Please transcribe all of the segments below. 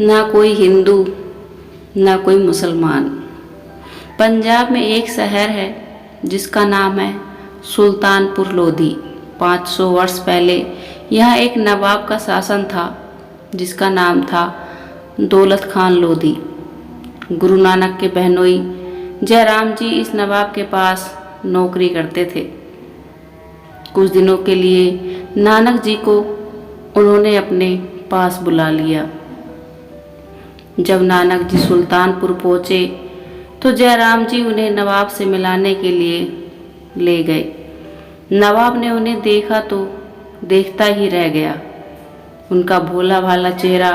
ना कोई हिंदू, ना कोई मुसलमान। पंजाब में एक शहर है जिसका नाम है सुल्तानपुर लोधी। 500 वर्ष पहले यहाँ एक नवाब का शासन था जिसका नाम था दौलत खान लोधी। गुरु नानक के बहनोई जयराम जी इस नवाब के पास नौकरी करते थे। कुछ दिनों के लिए नानक जी को उन्होंने अपने पास बुला लिया। जब नानक जी सुल्तानपुर पहुँचे तो जयराम जी उन्हें नवाब से मिलाने के लिए ले गए। नवाब ने उन्हें देखा तो देखता ही रह गया। उनका भोला भाला चेहरा,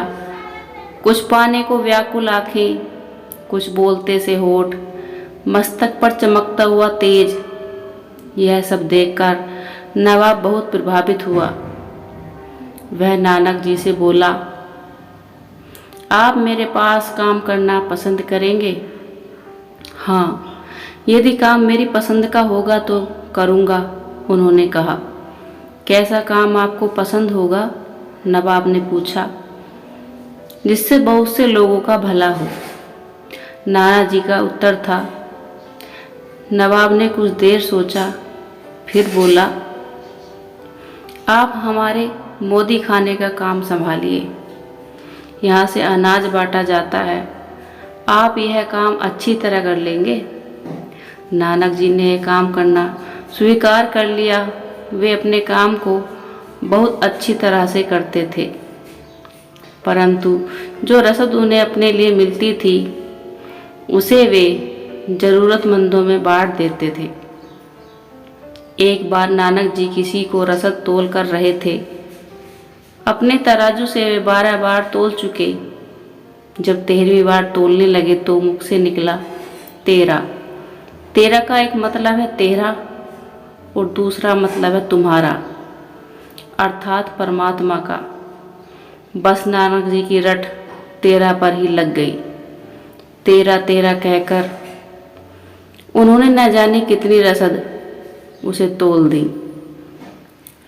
कुछ पाने को व्याकुल आँखें, कुछ बोलते से होठ, मस्तक पर चमकता हुआ तेज, यह सब देखकर नवाब बहुत प्रभावित हुआ। वह नानक जी से बोला, आप मेरे पास काम करना पसंद करेंगे? हाँ, यदि काम मेरी पसंद का होगा तो करूँगा, उन्होंने कहा। कैसा काम आपको पसंद होगा? नवाब ने पूछा। जिससे बहुत से लोगों का भला हो, नाना जी का उत्तर था। नवाब ने कुछ देर सोचा, फिर बोला, आप हमारे मोदी खाने का काम संभालिए। यहाँ से अनाज बांटा जाता है, आप यह काम अच्छी तरह कर लेंगे? नानक जी ने यह काम करना स्वीकार कर लिया। वे अपने काम को बहुत अच्छी तरह से करते थे, परंतु जो रसद उन्हें अपने लिए मिलती थी उसे वे ज़रूरतमंदों में बांट देते थे। एक बार नानक जी किसी को रसद तोल कर रहे थे। अपने तराजू से वे 12 बार तोल चुके। जब 13वीं बार तोलने लगे तो मुख से निकला 13। 13 का एक मतलब है तेरा और दूसरा मतलब है तुम्हारा, अर्थात परमात्मा का। बस नानक जी की रट 13 पर ही लग गई। 13 13 कहकर उन्होंने न जाने कितनी रसद उसे तोल दी।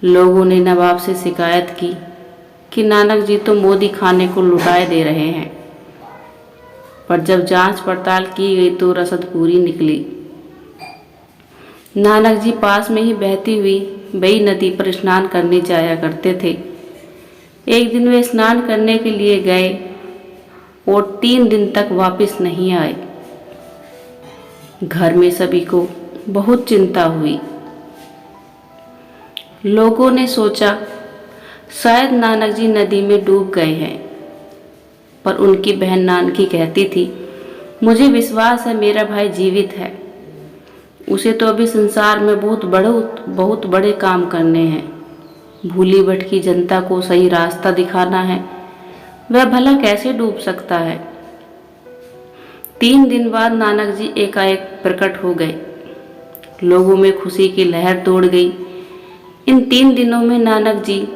लोगों ने नवाब से शिकायत की कि नानक जी तो मोदी खाने को लुटाए दे रहे हैं, पर जब जांच पड़ताल की गई तो रसद पूरी निकली। नानक जी पास में ही बहती हुई बई नदी पर स्नान करने जाया करते थे। एक दिन वे स्नान करने के लिए गए और 3 दिन तक वापस नहीं आए। घर में सभी को बहुत चिंता हुई। लोगों ने सोचा शायद नानक जी नदी में डूब गए हैं, पर उनकी बहन नानकी कहती थी, मुझे विश्वास है मेरा भाई जीवित है। उसे तो अभी संसार में बहुत बड़े काम करने हैं। भूली भटकी जनता को सही रास्ता दिखाना है। वह भला कैसे डूब सकता है? 3 दिन बाद नानक जी एकाएक प्रकट हो गए। लोगों में खुशी की लहर दौड़ गई। इन 3 दिनों में नानक जी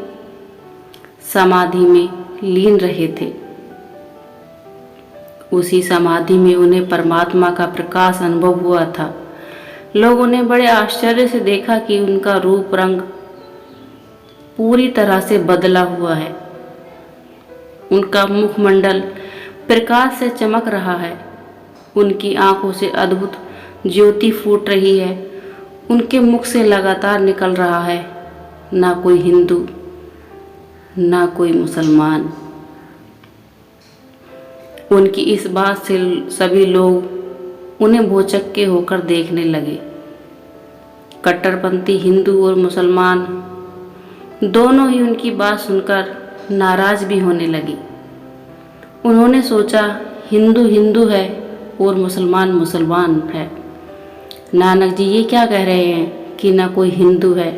समाधि में लीन रहे थे। उसी समाधि में उन्हें परमात्मा का प्रकाश अनुभव हुआ था। लोगों ने बड़े आश्चर्य से देखा कि उनका रूप रंग पूरी तरह से बदला हुआ है। उनका मुखमंडल प्रकाश से चमक रहा है। उनकी आंखों से अद्भुत ज्योति फूट रही है। उनके मुख से लगातार निकल रहा है, ना कोई हिंदू, ना कोई मुसलमान। उनकी इस बात से सभी लोग उन्हें भौचक्के होकर देखने लगे। कट्टरपंथी हिंदू और मुसलमान दोनों ही उनकी बात सुनकर नाराज भी होने लगी। उन्होंने सोचा हिंदू हिंदू है और मुसलमान मुसलमान है। नानक जी ये क्या कह रहे हैं कि ना कोई हिंदू है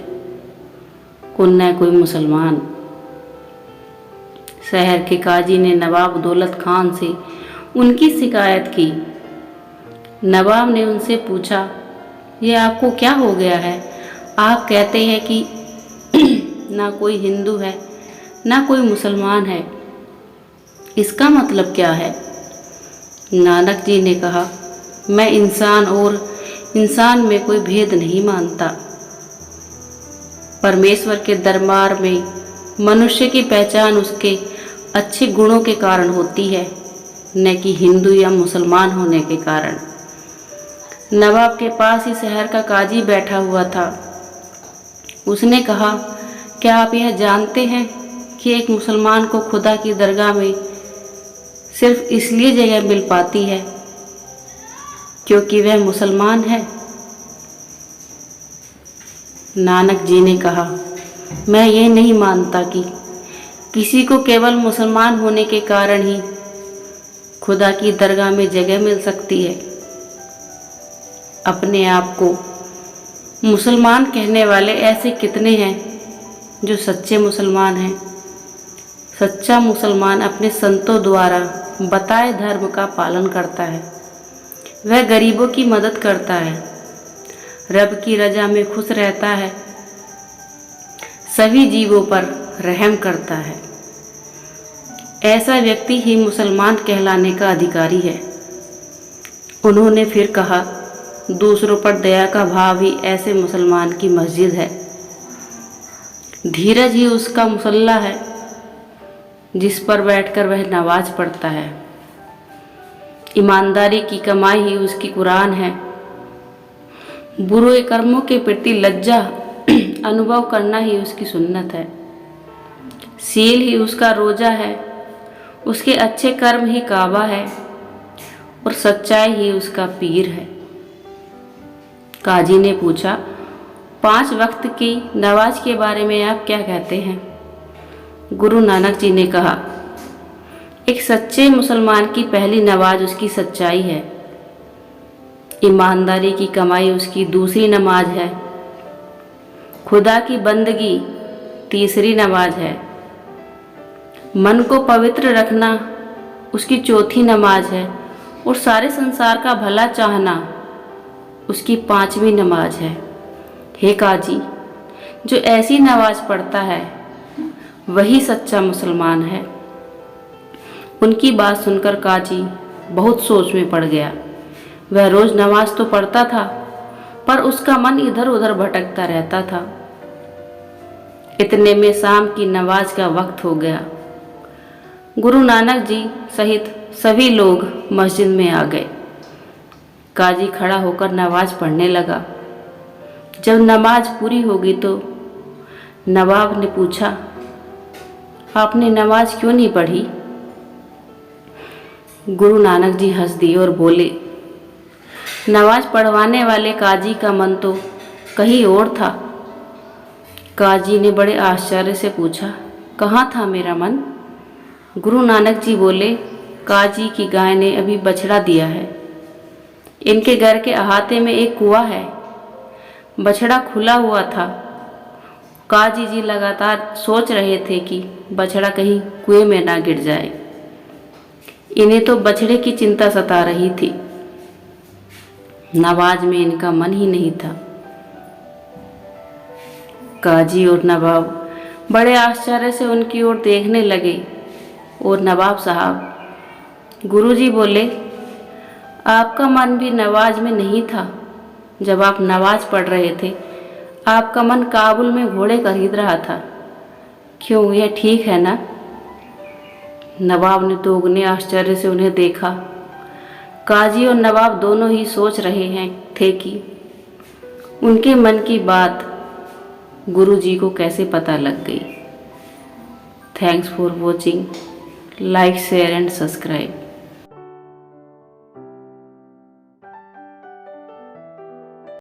और न कोई मुसलमान। शहर के काजी ने नवाब दौलत खान से उनकी शिकायत की। नवाब ने उनसे पूछा, ये आपको क्या हो गया है? आप कहते हैं कि ना कोई हिंदू है ना कोई मुसलमान है, इसका मतलब क्या है? नानक जी ने कहा, मैं इंसान और इंसान में कोई भेद नहीं मानता। परमेश्वर के दरबार में मनुष्य की पहचान उसके अच्छे गुणों के कारण होती है, न कि हिंदू या मुसलमान होने के कारण। नवाब के पास ही शहर का काजी बैठा हुआ था। उसने कहा, क्या आप यह जानते हैं कि एक मुसलमान को खुदा की दरगाह में सिर्फ इसलिए जगह मिल पाती है क्योंकि वह मुसलमान है? नानक जी ने कहा, मैं ये नहीं मानता कि किसी को केवल मुसलमान होने के कारण ही खुदा की दरगाह में जगह मिल सकती है। अपने आप को मुसलमान कहने वाले ऐसे कितने हैं जो सच्चे मुसलमान हैं। सच्चा मुसलमान अपने संतों द्वारा बताए धर्म का पालन करता है। वह गरीबों की मदद करता है, रब की रजा में खुश रहता है, सभी जीवों पर रहम करता है। ऐसा व्यक्ति ही मुसलमान कहलाने का अधिकारी है। उन्होंने फिर कहा, दूसरों पर दया का भाव ही ऐसे मुसलमान की मस्जिद है। धीरज ही उसका मुसल्ला है जिस पर बैठकर वह नमाज पढ़ता है। ईमानदारी की कमाई ही उसकी कुरान है। बुरे कर्मों के प्रति लज्जा अनुभव करना ही उसकी सुन्नत है। सील ही उसका रोजा है। उसके अच्छे कर्म ही काबा है और सच्चाई ही उसका पीर है। काजी ने पूछा, 5 वक्त की नमाज के बारे में आप क्या कहते हैं? गुरु नानक जी ने कहा, एक सच्चे मुसलमान की पहली नमाज उसकी सच्चाई है। ईमानदारी की कमाई उसकी दूसरी नमाज है। खुदा की बंदगी तीसरी नमाज है। मन को पवित्र रखना उसकी चौथी नमाज है और सारे संसार का भला चाहना उसकी 5वीं नमाज है। हे काजी, जो ऐसी नमाज पढ़ता है वही सच्चा मुसलमान है। उनकी बात सुनकर काजी बहुत सोच में पड़ गया। वह रोज नमाज तो पढ़ता था पर उसका मन इधर उधर भटकता रहता था। इतने में शाम की नमाज का वक्त हो गया। गुरु नानक जी सहित सभी लोग मस्जिद में आ गए। काजी खड़ा होकर नमाज पढ़ने लगा। जब नमाज पूरी हो गई तो नवाब ने पूछा, आपने नमाज क्यों नहीं पढ़ी? गुरु नानक जी हंस दिए और बोले, नमाज पढ़वाने वाले काजी का मन तो कहीं और था। काजी ने बड़े आश्चर्य से पूछा, कहाँ था मेरा मन? गुरु नानक जी बोले, काजी की गाय ने अभी बछड़ा दिया है। इनके घर के अहाते में एक कुआं है। बछड़ा खुला हुआ था। काजी जी लगातार सोच रहे थे कि बछड़ा कहीं कुएं में ना गिर जाए। इन्हें तो बछड़े की चिंता सता रही थी। नमाज में इनका मन ही नहीं था। काजी और नवाब बड़े आश्चर्य से उनकी ओर देखने लगे और नवाब साहब, गुरुजी बोले, आपका मन भी नमाज में नहीं था। जब आप नमाज पढ़ रहे थे आपका मन काबुल में घोड़े खरीद रहा था। क्यों, यह ठीक है ना? नवाब ने दोगुने आश्चर्य से उन्हें देखा। काजी और नवाब दोनों ही सोच रहे थे कि उनके मन की बात गुरुजी को कैसे पता लग गई। Thanks for watching. Like, share and subscribe.